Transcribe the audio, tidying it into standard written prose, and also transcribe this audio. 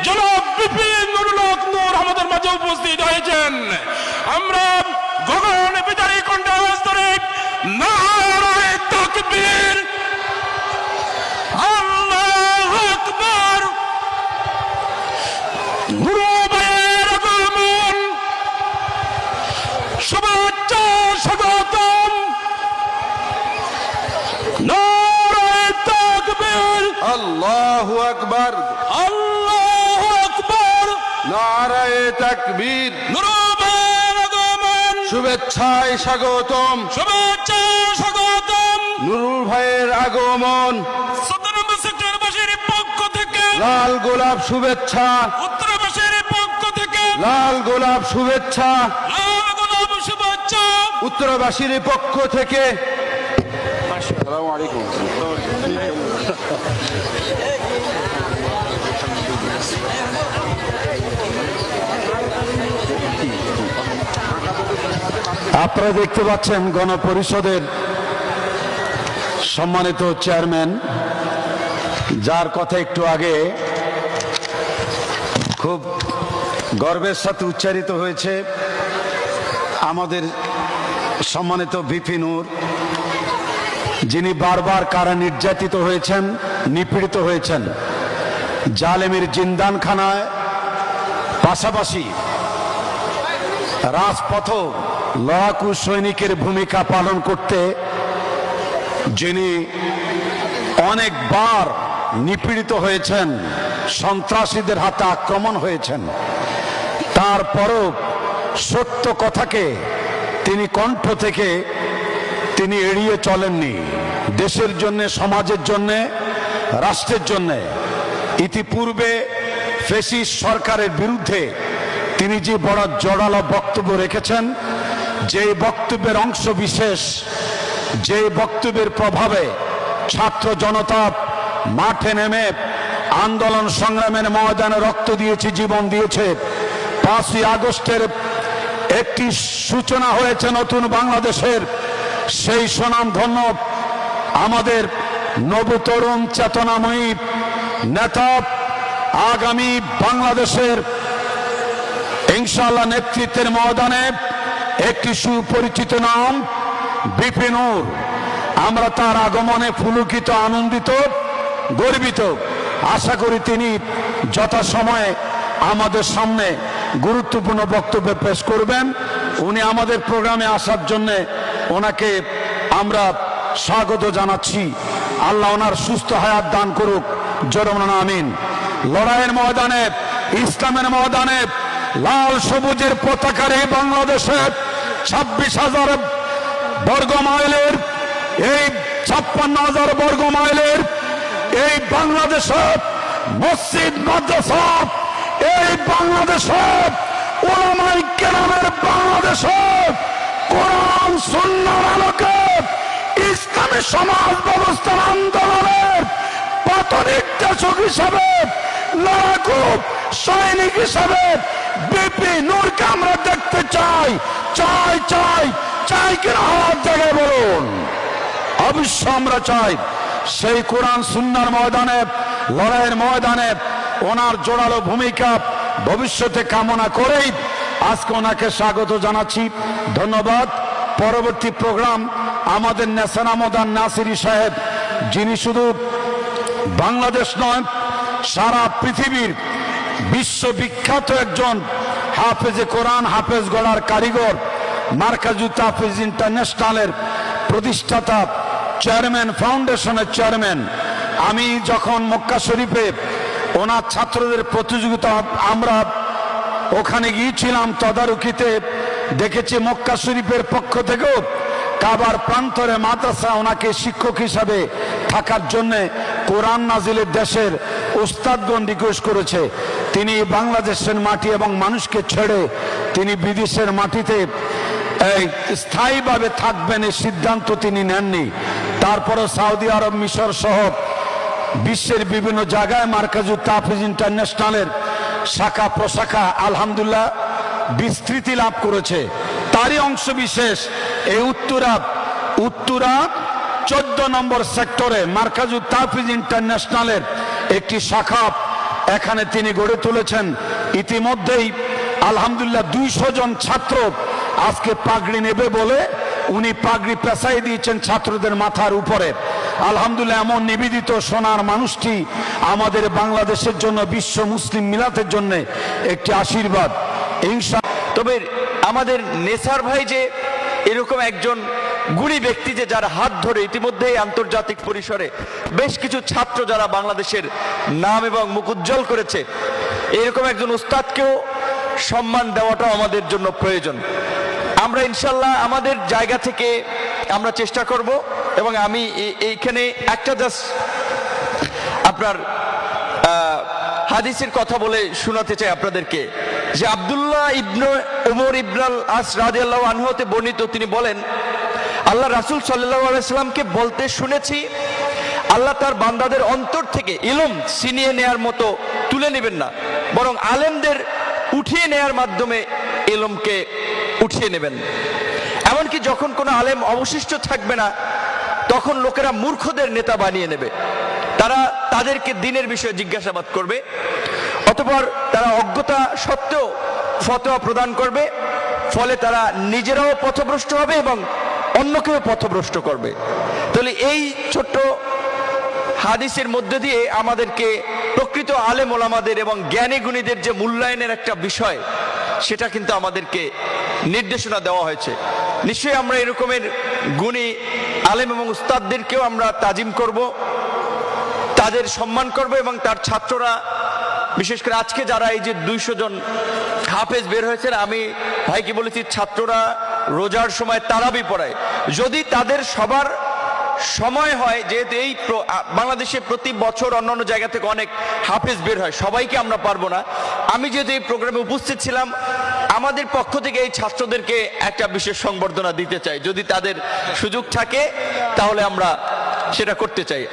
জনাব বিপিন নুরুল হক নূর আমাদের মাঝে উপস্থিত হয়েছেন। আমরা গগন বিদায়ী কণ্ঠে আওয়াজ করে নারায়ে তাকবীর, আল্লাহু আকবার, নুরু ভাইয়ের আগমন, শুভেচ্ছা স্বাগতম, নারায়ে তাকবীর, আল্লাহু আকবার, আল্লাহু আকবার, নারায়ে তাকবীর, নুরু ভাইয়ের আগমন, শুভেচ্ছায় স্বাগতম, শুভেচ্ছা স্বাগতম, নুরুল ভাইয়ের আগমন, 17 নম্বর সেক্টরবাসীর পক্ষ থেকে, লাল গোলাপ শুভেচ্ছা, উত্তরবাসীর পক্ষ থেকে, লাল গোলাপ শুভেচ্ছা, লাল গোলাপ শুভেচ্ছা, উত্তরবাসীর পক্ষ থেকে। আসসালামু আলাইকুম। আপনারা দেখতে পাচ্ছেন গণপরিষদের সম্মানিত চেয়ারম্যান, যার কথা একটু আগে খুব গর্বের সাথে উচ্চারিত হয়েছে, আমাদের সম্মানিত ভিপি নূর, যিনি বারবার কারা নির্যাতিত হয়েছেন, নিপীড়িত হয়েছেন, জালেমের জিন্দানখানায়, পাশাপাশি রাজপথ লড়াকু সৈনিকের ভূমিকা পালন করতে যিনি অনেকবার নিপীড়িত হয়েছেন, সন্ত্রাসীদের হাতে আক্রমণ হয়েছেন, তারপরও সত্য কথাকে তিনি কণ্ঠ থেকে তিনি এড়িয়ে চলেননি। দেশের জন্য, সমাজের জন্য, রাষ্ট্রের জন্য ইতিপূর্বে ফ্যাসিস্ট সরকারের বিরুদ্ধে তিনি যে বড় জোরালো বক্তব্য রেখেছেন, যে বক্তব্যের অংশ বিশেষ, যে বক্তব্যের প্রভাবে ছাত্র জনতা মাঠে নেমে আন্দোলন সংগ্রামের ময়দানে রক্ত দিয়েছে, জীবন দিয়েছে। 5ই আগস্টের একটি সূচনা হয়েছে নতুন বাংলাদেশের। সেই সুনামধন্য আমাদের নবতরুণ চেতনাময়ী নেতা, আগামী বাংলাদেশের ইনশাআল্লাহ নেতৃত্বের ময়দানে একটি সুপরিচিত নাম বিপিন নূর। আমরা তার আগমনে পুলকিত, আনন্দিত, গর্বিত। আশা করি তিনি যথাসময়ে আমাদের সামনে গুরুত্বপূর্ণ বক্তব্য পেশ করবেন। উনি আমাদের প্রোগ্রামে আসার জন্য ওনাকে আমরা স্বাগত জানাচ্ছি। আল্লাহ ওনার সুস্থ হায়াত দান করুক, জোরে বলুন আমিন। লড়াইয়ের ময়দানে, ইসলামের ময়দানে লাল সবুজের পতাকার এই বাংলাদেশে 26,000 বর্গ মাইলের, এই 56,000 বর্গ মাইলের এই বাংলাদেশে মসজিদ, মাদ্রাসা, এই বাংলাদেশে উলামায়ে কেরামের বাংলাদেশে কোরআন সুন্নাহর আলোকে ইসলামী সমাজ ব্যবস্থার আন্দোলনের প্রাথমিক দেশক হিসাবে, লড়াকু সৈনিক হিসাবে বিপি নূরকে আমরা দেখতে চাই। চাই চাই চাই কিনা হাত জায়গায় বলুন। অবশ্য আমরা চাই। সেই কোরআন সুন্নাহর ময়দানে, লড়াইয়ের ময়দানে ওনার জোরালো ভূমিকা ভবিষ্যতে কামনা করেই আজকে ওনাকে স্বাগত জানাচ্ছি। ধন্যবাদ। পরবর্তী প্রোগ্রাম আমাদের নেসান আহমদান নাসিরি সাহেব, যিনি শুধু বাংলাদেশ নয়, সারা পৃথিবীর বিশ্ববিখ্যাত একজন হাফেজে কোরআন, হাফেজ গড়ার কারিগর, মার্কাজুত তাহফিজ ইন্টারন্যাশনালের প্রতিষ্ঠাতা, চেয়ারম্যান, ফাউন্ডেশনের চেয়ারম্যান। আমি যখন মক্কা শরীফে ওনার ছাত্রদের প্রতিযোগিতা, আমরা ওখানে গিয়েছিলাম তদারকিতে, দেখেছি মক্কা শরীফের পক্ষ থেকেও কাবার প্রান্তরে মাদ্রাসা ওনাকে শিক্ষক হিসাবে থাকার জন্য কোরআন নাজিলের দেশের উস্তাদগণ রিকোয়েস্ট করেছে। তিনি বাংলাদেশের মাটি এবং মানুষকে ছেড়ে তিনি বিদেশের মাটিতে স্থায়ীভাবে থাকবেন, এই সিদ্ধান্ত তিনি নেননি। তারপরে সৌদি আরব, মিশর সহ বিশ্বের বিভিন্ন জায়গায় মার্কাজুত তাহফিজ ইন্টারন্যাশনালের শাখা প্রশাখা আলহামদুলিল্লাহ বিস্তৃতি লাভ করেছে। তারই অংশ বিশেষ এই উত্তরা 14 নম্বর সেক্টরে মার্কাজুত তাহফিজ ইন্টারন্যাশনালের একটি শাখা এখানে তিনি গড়ে তুলেছেন। ইতিমধ্যেই আলহামদুলিল্লাহ 200 জন ছাত্র আজকে পাগড়ি নেবে বলে উনি পাগড়ি পেঁচাই দিয়েছেন ছাত্রদের মাথার উপরে। আলহামদুলিল্লাহ, এমন নিবেদিত সোনার মানুষটি আমাদের বাংলাদেশের জন্য, বিশ্ব মুসলিম মিলাতের জন্য একটি আশীর্বাদ ইনশাআল্লাহ। তবে আমাদের নেসার ভাই যে এরকম একজন গুণী ব্যক্তি, যে যার হাত ধরে ইতিমধ্যেই আন্তর্জাতিক পরিসরে বেশ কিছু ছাত্র যারা বাংলাদেশের নাম এবং মুখ উজ্জ্বল করেছে, এরকম একজন উস্তাদকেও সম্মান দেওয়াটাও আমাদের জন্য প্রয়োজন। আমরা ইনশাল্লাহ আমাদের জায়গা থেকে আমরা চেষ্টা করব, এবং আমি এইখানে একটা জাস্ট আপনার হাদিসের কথা বলে শোনাতে চাই আপনাদেরকে, যে আব্দুল্লাহ ইবনে ওমর ইবনুল আস রাদিয়াল্লাহু আনহু হতে বর্ণিত, তিনি বলেন, আল্লাহ রাসূল সাল্লাল্লাহু আলাইহি সাল্লামকে বলতে শুনেছি, আল্লাহ তার বান্দাদের অন্তর থেকে ইলম ছিনিয়ে নেয়ার মতো তুলে নেবেন না, বরং আলেমদের উঠিয়ে নেয়ার মাধ্যমে ইলমকে উঠিয়ে নেবেন। এমনকি যখন কোনো আলেম অবশিষ্ট থাকবে না, তখন লোকেরা মূর্খদের নেতা বানিয়ে নেবে। তারা তাদেরকে দ্বীনের বিষয়ে জিজ্ঞাসাবাদ করবে, অতঃপর তারা অজ্ঞতা সত্ত্বেও ফতোয়া প্রদান করবে, ফলে তারা নিজেরাও পথভ্রষ্ট হবে এবং অন্যকেও পথভ্রষ্ট করবে। তাহলে এই ছোট্ট হাদিসের মধ্যে দিয়ে আমাদেরকে প্রকৃত আলেম ওলামাদের এবং জ্ঞানী গুণীদের যে মূল্যায়নের একটা বিষয়, সেটা কিন্তু আমাদেরকে নির্দেশনা দেওয়া হয়েছে। নিশ্চয়ই আমরা এরকমের গুণী আলেম এবং উস্তাদদেরকেও আমরা তাজিম করব, তাদের সম্মান করব, এবং তার ছাত্ররা, বিশেষ করে আজকে যারা এই যে 200 জন হাফেজ বের হয়েছেন, আমি ভাইকে বলেছি ছাত্ররা রোজার সময় তারাবি পড়ায়, যদি তাদের সবার সময় হয়, যেহেতু এই বাংলাদেশে প্রতি বছর অন্যান্য জায়গা থেকে অনেক হাফেজ বের হয়, সবাইকে আমরা পারবো না। আমি যেহেতু এই প্রোগ্রামে উপস্থিত ছিলাম, আমাদের পক্ষ থেকে এই ছাত্রদেরকে একটা বিশেষ সংবর্ধনা দিতে চাই। যদি তাদের সুযোগ থাকে তাহলে আমরা সেটা করতে চাই।